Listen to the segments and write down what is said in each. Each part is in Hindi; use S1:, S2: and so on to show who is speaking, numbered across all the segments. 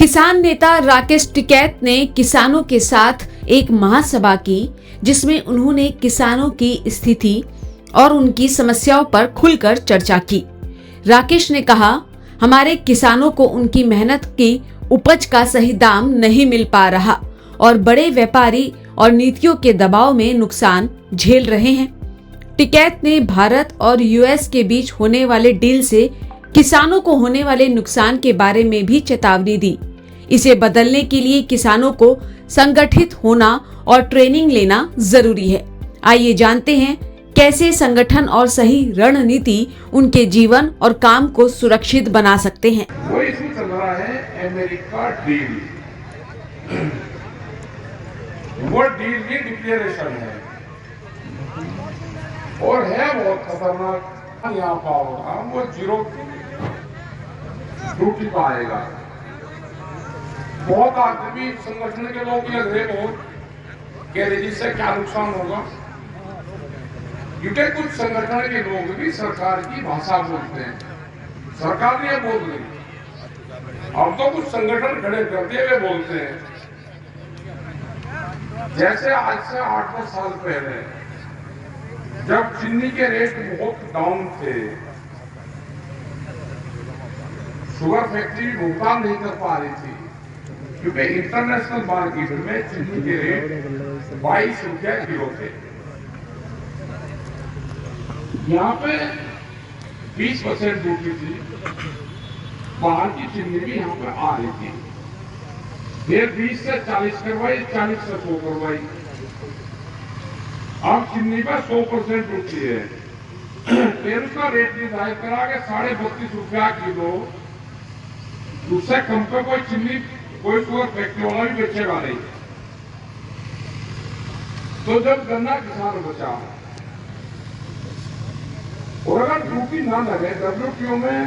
S1: किसान नेता राकेश टिकैत ने किसानों के साथ एक महासभा की, जिसमें उन्होंने किसानों की स्थिति और उनकी समस्याओं पर खुलकर चर्चा की। राकेश ने कहा, हमारे किसानों को उनकी मेहनत की उपज का सही दाम नहीं मिल पा रहा और बड़े व्यापारी और नीतियों के दबाव में नुकसान झेल रहे हैं। टिकैत ने भारत और यूएस के बीच होने वाले डील से किसानों को होने वाले नुकसान के बारे में भी चेतावनी दी। इसे बदलने के लिए किसानों को संगठित होना और ट्रेनिंग लेना जरूरी है। आइए जानते हैं कैसे संगठन और सही रणनीति उनके जीवन और काम को सुरक्षित बना सकते हैं।
S2: वो इसमें चल रहा है अमेरिका डील। वो डील की डिक्लेरेशन है और है बहुत खतरनाक। यहाँ का होगा वो जीरो ड्यूटी का आएगा। बहुत आदमी संगठन के लोग लग रहे बहुत कह रहे जिससे क्या नुकसान होगा, क्योंकि कुछ संगठन के लोग भी सरकार की भाषा बोलते हैं। सरकार नहीं बोल रही, अब तो कुछ संगठन खड़े करते हुए बोलते हैं। जैसे आज से 8-9 साल पहले जब चीनी के रेट बहुत डाउन थे, शुगर फैक्ट्री भुगतान नहीं कर पा रही थी, क्योंकि इंटरनेशनल मार्केट में चीनी के रेट 22 रुपया किलो थे। यहाँ पे 20% ड्यूटी थी, बाहर की चीनी भी यहाँ पे आ रही थी। फिर 20 से 40 करवाई, 40 से 100 करवाई। अब चीनी पर 100% ड्यूटी है। फिर उसका रेट निर्धारित करा के 32.5 रुपया किलो। उससे कम पे कोई चीनी कोई शुगर फैक्ट्री वाला भी बेचेगा नहीं। तो जब गन्ना किसान बचा और अगर ड्यूटी ना लगे, डब्ल्यूटीओ में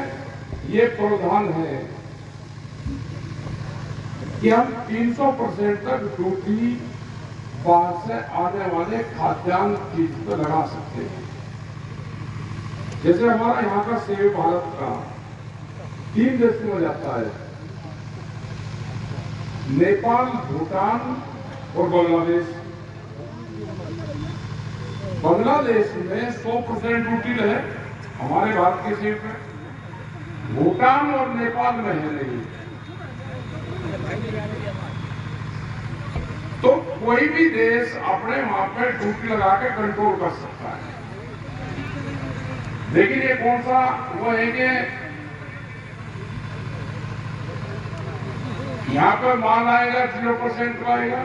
S2: ये प्रावधान है कि हम 300% तक ड्यूटी बाहर से आने वाले खाद्यान्न चीज पर लगा सकते हैं। जैसे हमारा यहाँ का सेव भारत का 3 देश में जाता है, नेपाल, भूटान और बांग्लादेश। बांग्लादेश में 100% ड्यूटी है हमारे भारत के सेव पे, भूटान और नेपाल में है नहीं। तो कोई भी देश अपने वहां पे ड्यूटी लगा के कंट्रोल कर सकता है। लेकिन ये कौन सा वो है कि यहाँ पे माल आएगा 0% का आएगा,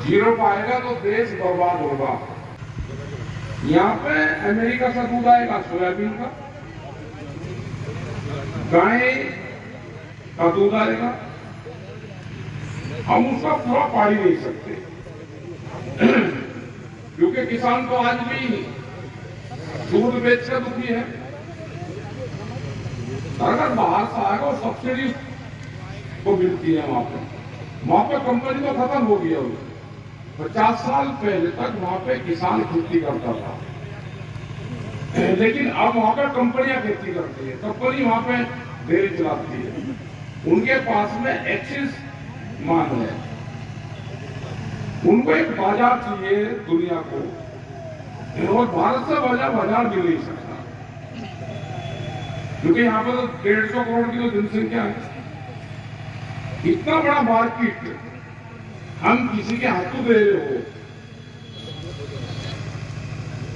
S2: 0 पाएगा तो देश बर्बाद होगा। यहाँ पे अमेरिका से दूध आएगा, सोयाबीन का, गाय का दूध आएगा, हम उसका पूरा पाड़ी नहीं सकते क्योंकि किसान तो आज भी दूध बेच कर दुखी है। अगर बाहर से आएगा और सब्सिडी को मिलती है वहां पे कंपनी तो खत्म हो गई है। 50 साल पहले तक वहां पे किसान खेती करता था, लेकिन अब वहां पे कंपनियां खेती करती है। कंपनी वहां पे डेयरी चलाती है, उनके पास में एक्सिस मांग है। उनको एक बाजार चाहिए दुनिया को, और भारत से बाजार मिल नहीं सकता, क्योंकि यहाँ पर तो 150 करोड़ की तो जनसंख्या है। इतना बड़ा मार्केट हम किसी के हाथों दे रहे हो,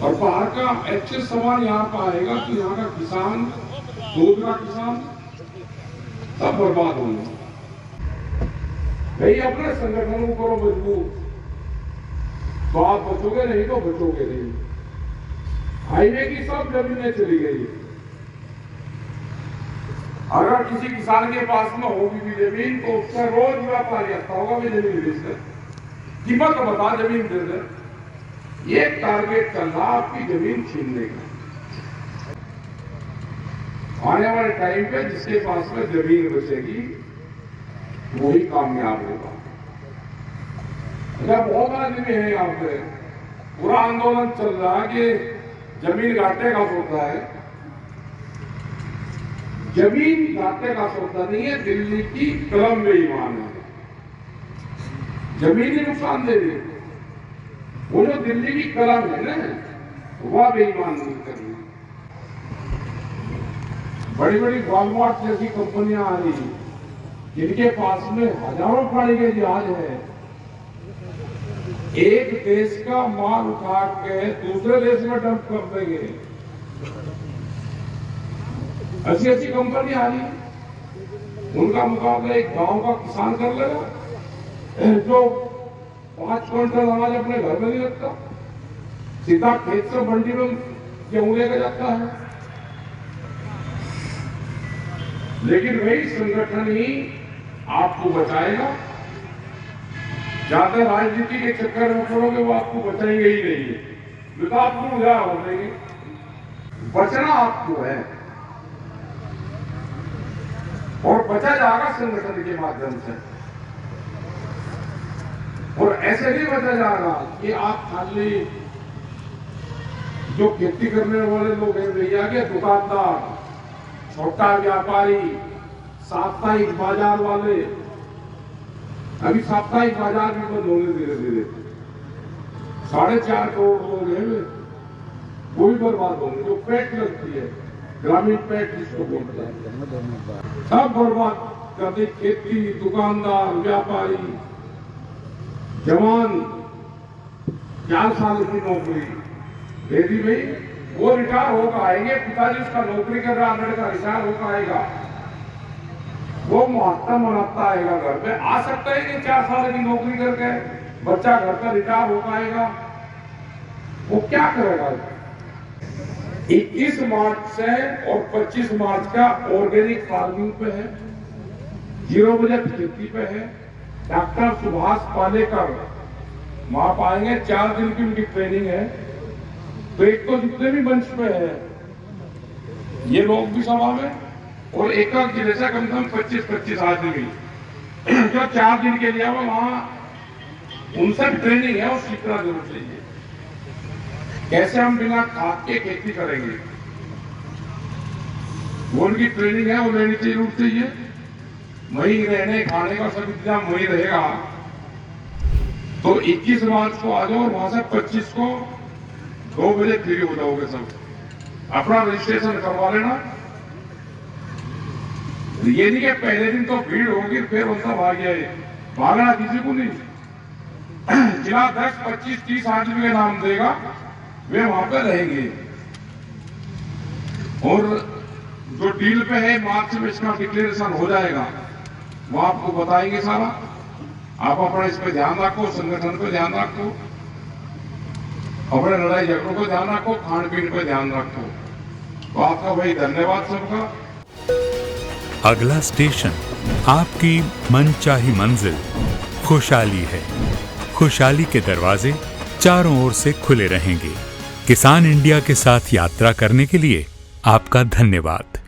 S2: और बाहर का एक्सेस सामान यहाँ पर आएगा तो यहाँ का किसान, दूध का किसान सब बर्बाद होंगे। भाई अपने संगठनों को करो मजबूत, तो आप बचोगे, नहीं तो बचोगे नहीं। हाईवे की सब जमीनें चली गई। अगर किसी किसान के पास में होगी भी जमीन तो उसका रोज व्यापारी आता होगा भी जमीन बेचकर, कीमत बता जमीन दे दे। ये टारगेट चल रहा आपकी जमीन छीनने का। आने वाले टाइम पे जिसके पास में जमीन बचेगी वही कामयाब होगा। अच्छा, बहुत आदमी है यहाँ पे, पूरा आंदोलन चल रहा है कि जमीन घाटे का होता है। जमीन घाटे का सौदा नहीं है, दिल्ली की कलम बेईमान है। जमीन ही नुकसान दे रही है, वो जो दिल्ली की कलम है ना, वह बेईमान नहीं कर रही। बड़ी बड़ी वॉलमार्ट जैसी कंपनियां आ रही, जिनके पास में हजारों पानी के जहाज है, एक देश का माल उठा के दूसरे देश में डंप कर देंगे। ऐसी ऐसी कंपनी आ रही, उनका मुकाबला एक गांव का किसान कर लेगा जो 5 क्विंटल अनाज अपने घर में नहीं रखता, सीधा खेत से मंडी में गेहूं लेकर जाता है। लेकिन वही संगठन ही आपको बचाएगा। ज्यादा राजनीति के चक्कर में पड़ोगे, वो आपको बचाएंगे ही नहीं, तो आपको उजाड़ हो देंगे। बचना आपको है और बचा जाएगा संगठन के माध्यम से। और ऐसे नहीं बचा जाएगा कि आप खाली जो खेती करने वाले लोग हैं, भैया के दुकानदार, छोटा व्यापारी, साप्ताहिक बाजार वाले, अभी साप्ताहिक बाजार भी बंद होने धीरे धीरे, 4.5 करोड़ लोग हैं, वो भी बर्बाद होंगे। जो पेट लगती है, ग्रामीण पेट जिसको बोलते हैं, सब बर्बाद कर दी। खेती, दुकानदार, व्यापारी, जवान 4 साल की नौकरी दे दी भाई, वो रिटायर होकर आएंगे। पिताजी उसका नौकरी कर रहा, लड़का रिटायर होकर आएगा, वो मुहत्तम मनाता आएगा घर पे। आ सकता है कि 4 साल की नौकरी करके बच्चा घर का रिटायर होकर आएगा, वो क्या करेगा? 21 मार्च से और 25 मार्च का ऑर्गेनिक फार्मिंग पे है, 0 बजट खेती पे है। डॉक्टर सुभाष पालेकर वहां पाएंगे, 4 दिन की उनकी ट्रेनिंग है। तो एक तो जितने भी मंच पे है ये लोग भी सभा में, और एक जिले से कम से कम 25-25 आदमी जो 4 दिन के लिए वहां उनसे ट्रेनिंग है और सीखना जरूर चाहिए। कैसे हम बिना खाद के खेती करेंगे, वो उनकी ट्रेनिंग है, वो लेनी जरूर चाहिए। वहीं रहने खाने का सब इंतजाम वही रहेगा। तो 21 मार्च को आ जाओ और वहां से 25 को 2 बजे फ्री हो जाओगे। सब अपना रजिस्ट्रेशन करवा लेना। ये नहीं कि पहले दिन तो भीड़ होगी फिर उनका भाग जाए, भागना किसी को नहीं। जिला अध्यक्ष 25-30 आदमी के नाम देगा, वे वहां पे रहेंगे। और जो डील पे है, मार्च में इसका डिक्लेरेशन हो जाएगा, वो आपको बताएंगे सारा। आप अपना इस पे ध्यान रखो, संगठन पे ध्यान रखो, अपने लड़ाई झगड़ों को ध्यान रखो, खान पीन पे ध्यान रखो। तो आपका भाई धन्यवाद सबका।
S3: अगला स्टेशन आपकी मनचाही मंजिल खुशहाली है। खुशहाली के दरवाजे चारों ओर से खुले रहेंगे। किसान इंडिया के साथ यात्रा करने के लिए आपका धन्यवाद।